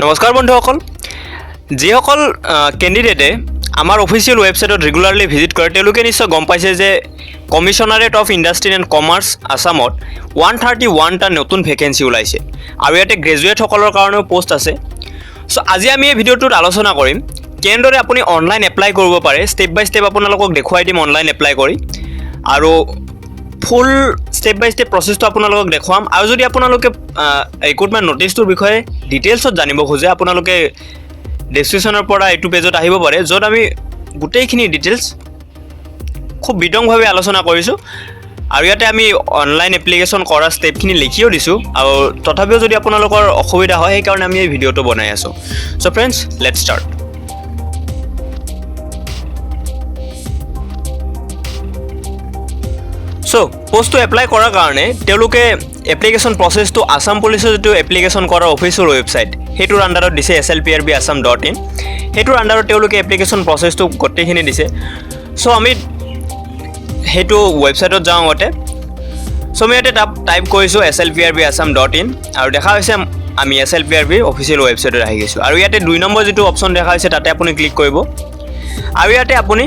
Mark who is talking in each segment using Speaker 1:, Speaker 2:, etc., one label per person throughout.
Speaker 1: নমস্কাৰ বন্ধুসকল যিসকল ক্যান্ডিডেটে আমাৰ অফিচিয়েল ওয়েবসাইটত ৰেগুলাৰলি ভিজিট কৰে তেওঁলোকে নিশ্চয় গম পাইছে যে কমিশনাৰেট অফ ইণ্ডাষ্ট্ৰি এণ্ড কমাৰ্চ আসামত 131টা নতুন ভেকেন্সি ওলাইছে আৰু ইয়াতে গ্ৰেজুৱেট সকলৰ কাৰণেও পোষ্ট আছে সো আজি আমি এই ভিডিঅ'টোত আলোচনা কৰিম কেনেদৰে আপুনি অনলাইন এপ্লাই কৰিব পাৰে ষ্টেপ বাই ষ্টেপ আপোনালোকক দেখুৱাই দিম অনলাইন এপ্লাই কৰি আৰু ফুল স্টেপ বাই স্টেপ প্ৰসেসটো আপোনালোকক দেখুৱাম আৰু যদি আপোনালোকে ৰিক্ৰুটমেণ্ট নোটিছটোৰ বিষয়ে ডিটেইলছত জানিব খোজে আপোনালোকে ডেসক্ৰিপচনৰ পৰা এইটো পেজত আহিব পাৰে য'ত আমি গোটেইখিনি ডিটেইলছ খুব বিতংভাৱে আলোচনা কৰিছোঁ আৰু ইয়াতে আমি অনলাইন এপ্লিকেশ্যন কৰা ষ্টেপখিনি লিখিও দিছোঁ আৰু তথাপিও যদি আপোনালোকৰ অসুবিধা হয় সেইকাৰণে আমি এই ভিডিঅ'টো বনাই আছোঁ so friends let's start so পোষ্টটো এপ্লাই কৰাৰ কাৰণে তেওঁলোকে এপ্লিকেশ্যন প্ৰসেসটো আসাম পুলিচৰ যেটো এপ্লিকেশ্যন কৰাৰ অফিচিয়েল ৱেবছাইট হেতুৰ আন্ডাৰত দিছে slprbassam.in হেতুৰ আন্ডাৰত তেওঁলোকে এপ্লিকেশ্যন প্ৰসেসটো গোটেইখিনি দিছে সো আমি হেতু ৱেবছাইটত যাওঁ আগতে সো আমি ইয়াতে টাইপ কৰিছোঁ slprbassam.in আৰু দেখা হৈছে আমি slprb অফিচিয়েল ৱেবছাইটত আহি গৈছোঁ আৰু ইয়াতে 2 নম্বৰ যেটো অপচন দেখা হৈছে তাতে আপুনি ক্লিক কৰিব আৰু ইয়াতে আপুনি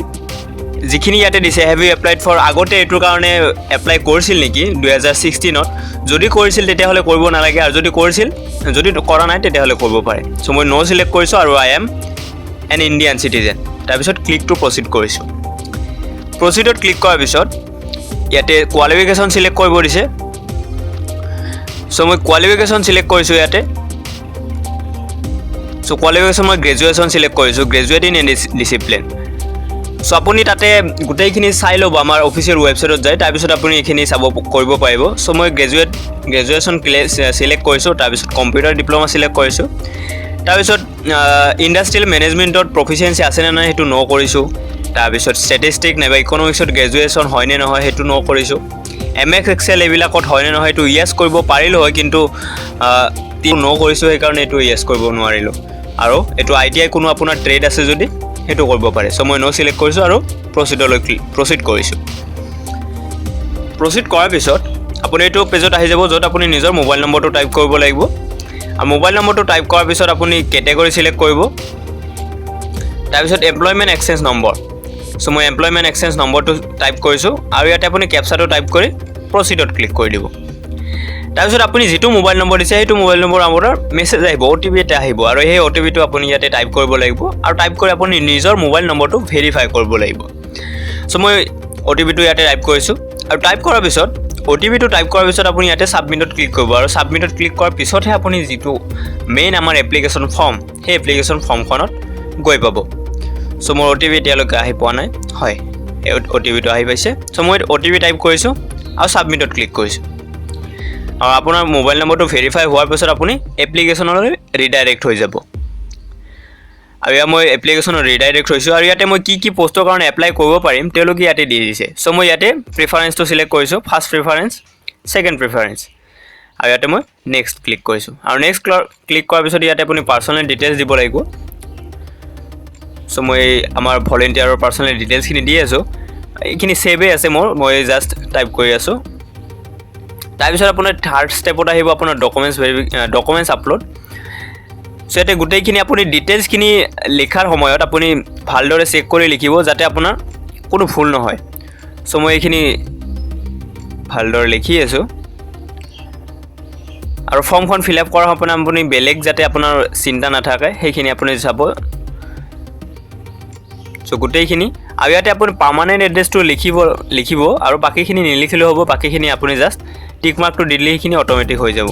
Speaker 1: যিখিনি ইয়াতে দিছে হেভ ইউ এপ্লাইড ফৰ আগতে এটোৰ কাৰণে এপ্লাই কৰিছিল নেকি 2016 ত যদি কৰিছিল তেতিয়া হলে কৰিব নালাগে আৰু যদি কৰিছিল যদি কৰা নাই তেতিয়া হলে কৰিব পাৰে সো মই নো সিলেক্ট কৰিছো আৰু I am N Indian citizen তাৰ পিছত ক্লিক টু প্ৰসিড কৰিছো প্ৰসিডত ক্লিক কৰাৰ পিছত ইয়াতে কোৱালিফিকেশন সিলেক্ট কৰিব দিছে সো মই কোৱালিফিকেশন সিলেক্ট কৰিছো ইয়াতে সো কোৱালিফিকেশন মই গ্ৰেজুৱেচন সিলেক্ট কৰিছো গ্ৰেজুৱেট ইন ডিসিপ্লিন সো আপুনি তাতে গোটেইখিনি চাই লব আমাৰ অফিচিয়েল ৱেবছাইটত যায় তাৰ পিছত আপুনি এখিনি চাব কৰিব পাৰিব সো মই গ্ৰেজুৱেচন সিলেক্ট কৰিছো তাৰ পিছত কম্পিউটাৰ ডিপ্লোমা সিলেক্ট কৰিছো তাৰ পিছত ইণ্ডাষ্ট্ৰিয়েল মেনেজমেন্টত প্ৰফিচিয়েন্সি আছে নে নাই হেতু নো কৰিছো তাৰ পিছত ষ্টেটিষ্টিক নাইবা ইকনমিক্সত গ্ৰেজুৱেচন হয় নে নহয় হেতু নো কৰিছো এমএক্স এক্সেল এবিলাকত হয় নে নহয় হেতু ইয়েস কৰিব পাৰিলো হয় কিন্তু নো কৰিছো এই কাৰণে এটো ইয়েস কৰিব নোৱাৰিলো আৰু এটো আইটিআই কোনো আপোনাৰ ট্ৰেড আছে যদি হেতু কৰিব পাৰে সো মই নো সিলেক্ট কৰিছো আৰু প্ৰসিড কৰিছো প্ৰসিড কৰাৰ পিছত আপুনি এটো পেজত আহি যাব য'ত আপুনি নিজৰ মোবাইল নম্বৰটো টাইপ কৰিব লাগিব আৰু মোবাইল নম্বৰটো টাইপ কৰাৰ পিছত আপুনি ক্যাটাগৰী সিলেক্ট কৰিব তাৰ পিছত এমপ্লয়মেন্ট এক্সচেঞ্জ নম্বৰ সো মই এমপ্লয়মেন্ট এক্সচেঞ্জ নম্বৰটো টাইপ কৰিছো আৰু ইয়াতে আপুনি ক্যাপচাটো টাইপ কৰি প্ৰসিডত ক্লিক কৰি দিব তাৰ পিছত আপুনি যেটো মোবাইল নম্বৰ দিছে হেতু মোবাইল নম্বৰ আমাৰ মেছেজ আহিব ওটিপি এটা আহিব আৰু এই ওটিপিটো আপুনি ইয়াতে টাইপ কৰিব লাগিব আৰু টাইপ কৰি আপুনি নিজৰ মোবাইল নম্বৰটো ভেৰিফাই কৰিব লাগিব সো মই ওটিপিটো ইয়াতে টাইপ কৰিছো আৰু টাইপ কৰাৰ পিছত ওটিপিটো টাইপ কৰাৰ পিছত আপুনি ইয়াতে সাবমিটত ক্লিক কৰিব আৰু সাবমিটত ক্লিক কৰাৰ পিছতহে আপুনি যেটো মেইন আমাৰ এপ্লিকেশ্যন ফৰ্ম সেই এপ্লিকেশ্যন ফৰ্মখনত গৈ পাব সো মোৰ ওটিপি এতিয়ালৈকে আহি পোৱা নাই হয় এই ওটিপিটো আহি পাইছে সো মই ওটিপি টাইপ কৰিছো আৰু সাবমিটত ক্লিক কৰিছো আৰু আপোনাৰ মোবাইল নম্বৰটো ভেৰিফাই হোৱাৰ পিছত আপুনি এপ্লিকেশ্যনলৈ ৰিডাইৰেক্ট হৈ যাব আৰু ইয়া মই এপ্লিকেশ্যনত ৰিডাইৰেক্ট হৈছো আৰু ইয়াতে মই কি পোষ্টৰ কাৰণে এপ্লাই কৰিব পাৰিম তেওঁলোকে ইয়াতে দি দিছে সো মই ইয়াতে প্ৰিফাৰেন্সটো সিলেক্ট কৰিছো ফাৰ্স্ট প্ৰিফাৰেন্স সেকেন্ড প্ৰিফাৰেন্স আৰু ইয়াতে মই নেক্সট ক্লিক কৰিছো আৰু নেক্সট ক্লিক কৰাৰ পিছত ইয়াতে আপুনি পাৰ্সোনেল ডিটেইলছ দিব লাগিব সো মই আমাৰ ভলেন্টিয়াৰৰ পাৰ্সোনেল ডিটেইলছখিনি দি আছো এইখিনি সেভে আছে মই জাস্ট টাইপ কৰি আছো তাৰ পিছত আপোনাৰ থাৰ্ড ষ্টেপত আহিব আপোনাৰ ডকুমেন্টছ আপলোড সো এতে গোটেইখিনি আপুনি ডিটেইলছখিনি লিখাৰ সময়ত আপুনি ভালদৰে চেক কৰি লিখিব যাতে আপোনাৰ কোনো ভুল নহয় সো মই এইখিনি ভালদৰে লিখি আছো আৰু ফৰ্মখন ফিল আপ কৰা আপোনাৰ আপুনি বেলেগ যাতে আপোনাৰ চিন্তা নাথাকে সেইখিনি আপুনি চাব সো গোটেইখিনি আৰু ইয়াতে আপুনি পাৰ্মানেন্ট এড্ৰেছটো লিখিব আৰু বাকিখিনি নিলিখিলেও হ'ব বাকিখিনি আপুনি জাস্ট টিক মাৰ্কটো দিলে এইখিনি অটোমেটিক হৈ যাব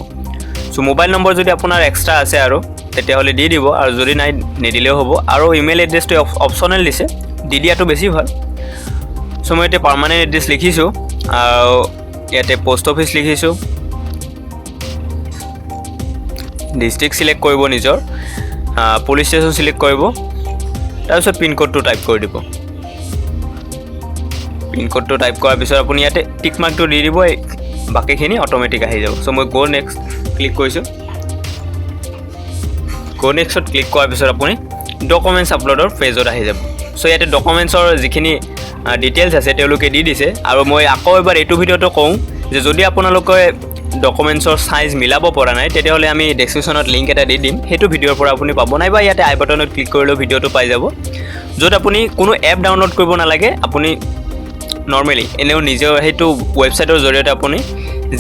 Speaker 1: সো মোবাইল নম্বৰ যদি আপোনাৰ এক্সট্ৰা আছে আৰু তেতিয়া হলে দি দিব আৰু যদি নাই নিদিলেও হ'ব আৰু ইমেইল এড্ৰেছটো অপচনেল দিছে দি দিয়াটো বেছি ভাল সো মই এতিয়া পাৰ্মানেন্ট এড্ৰেছ লিখিছো আৰু ইয়াতে পোষ্ট অফিচ লিখিছো ডিস্ট্ৰিক্ট সিলেক্ট কৰিব নিজৰ পুলিচ ষ্টেচন সিলেক্ট কৰিব তাৰ পিছত পিন কোডটো টাইপ কৰি দিব পিন কোডটো টাইপ কৰাৰ পিছত আপুনি ইয়াতে টিক মাৰ্কটো দি দিব বাকিখিনি অটোমেটিক আহি যাব সো মই গো নেক্সট ক্লিক কৰিছো গো নেক্সট ক্লিক কৰাৰ পিছত আপুনি ডকুমেন্টছ আপলোডৰ পেজত আহি যাব সো ইয়াতে ডকুমেন্টছৰ যিখিনি ডিটেইলছ আছে তেওঁলোকে দি দিছে আৰু মই আকৌ এবাৰ এইটো ভিডিঅ'টো কওঁ যে যদি আপোনালোকে ডকুমেণ্টছৰ সাইজ মিলাব পৰা নাই তেতিয়াহ'লে আমি ডেছক্ৰিপশ্যনত লিংক এটা দি দিম সেইটো ভিডিঅ'ৰ পৰা আপুনি পাব নাইবা ইয়াতে আই বাটনত ক্লিক কৰিলেও ভিডিঅ'টো পাই যাব য'ত আপুনি কোনো এপ ডাউনলোড কৰিব নালাগে আপুনি নৰ্মেলি এনেও নিজৰ সেইটো ৱেবছাইটৰ জৰিয়তে আপুনি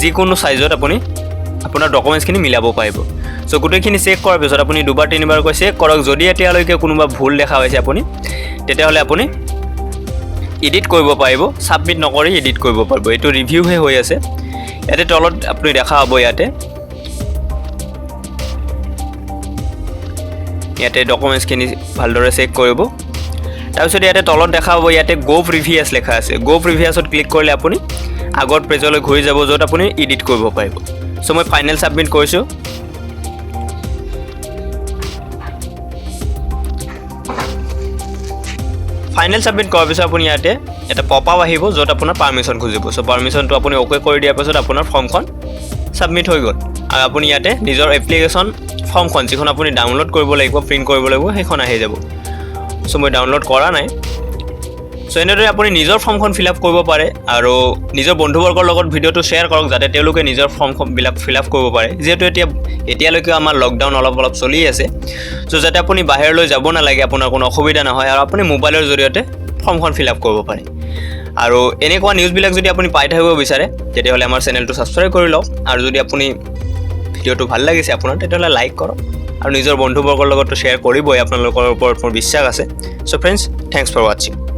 Speaker 1: যিকোনো সাইজত আপুনি আপোনাৰ ডকুমেণ্টছখিনি মিলাব পাৰিব সো গোটেইখিনি চেক কৰাৰ পিছত আপুনি দুবাৰ তিনিবাৰকৈ চেক কৰক যদি এতিয়ালৈকে কোনোবা ভুল দেখা হৈছে আপুনি তেতিয়াহ'লে আপুনি এডিট কৰিব পাৰিব সাবমিট নকৰি এডিট কৰিব পাৰিব এইটো ৰিভিউহে হৈ আছে ইয়াতে তলত আপুনি দেখা হ'ব ইয়াতে ডকুমেণ্টছখিনি ভালদৰে চেক কৰিব তাৰপিছত ইয়াতে তলত দেখা হ'ব ইয়াতে গো প্ৰিভিয়াছ লেখা আছে গো প্ৰিভিয়াছত ক্লিক কৰিলে আপুনি আগৰ পেজলৈ ঘূৰি যাব য'ত আপুনি এডিট কৰিব পাৰিব সো মই ফাইনেল সাবমিট কৰিছোঁ ফাইনেল সাবমিট কৰাৰ পিছত আপুনি ইয়াতে এটা পপ আপ আহিব য'ত আপোনাৰ পাৰমিশ্যন খুজিব সো পাৰমিশ্যনটো আপুনি অ'কে কৰি দিয়াৰ পিছত আপোনাৰ ফৰ্মখন সাবমিট হৈ গ'ল আৰু আপুনি ইয়াতে নিজৰ এপ্লিকেশ্যন ফৰ্মখন যিখন আপুনি ডাউনলোড কৰিব লাগিব প্ৰিণ্ট কৰিব লাগিব সেইখন আহি যাব সো মই ডাউনলোড কৰা নাই সো এনেদৰে আপুনি নিজৰ ফৰ্মখন ফিল আপ কৰিব পাৰে আৰু নিজৰ বন্ধুবৰ্গৰ লগত ভিডিঅ'টো শ্বেয়াৰ কৰক যাতে তেওঁলোকে নিজৰ ফৰ্মবিলাক ফিল আপ কৰিব পাৰে যিহেতু এতিয়ালৈকে আমাৰ লকডাউন অলপ চলি আছে সো যাতে আপুনি বাহিৰলৈ যাব নালাগে আপোনাৰ কোনো অসুবিধা নহয় আৰু আপুনি মোবাইলৰ জৰিয়তে ফৰ্মখন ফিল আপ কৰিব পাৰে আৰু এনেকুৱা নিউজবিলাক যদি আপুনি পাই থাকিব বিচাৰে তেতিয়াহ'লে আমাৰ চেনেলটো ছাবস্ক্ৰাইব কৰি লওক আৰু যদি আপুনি ভিডিঅ'টো ভাল লাগিছে আপোনাৰ তেতিয়াহ'লে লাইক কৰক আৰু নিজৰ বন্ধুবৰ্গৰ লগতো শ্বেয়াৰ কৰিবই আপোনালোকৰ ওপৰত মোৰ বিশ্বাস আছে সো ফ্ৰেণ্ডছ থ্যাংকছ ফৰ ৱাচিং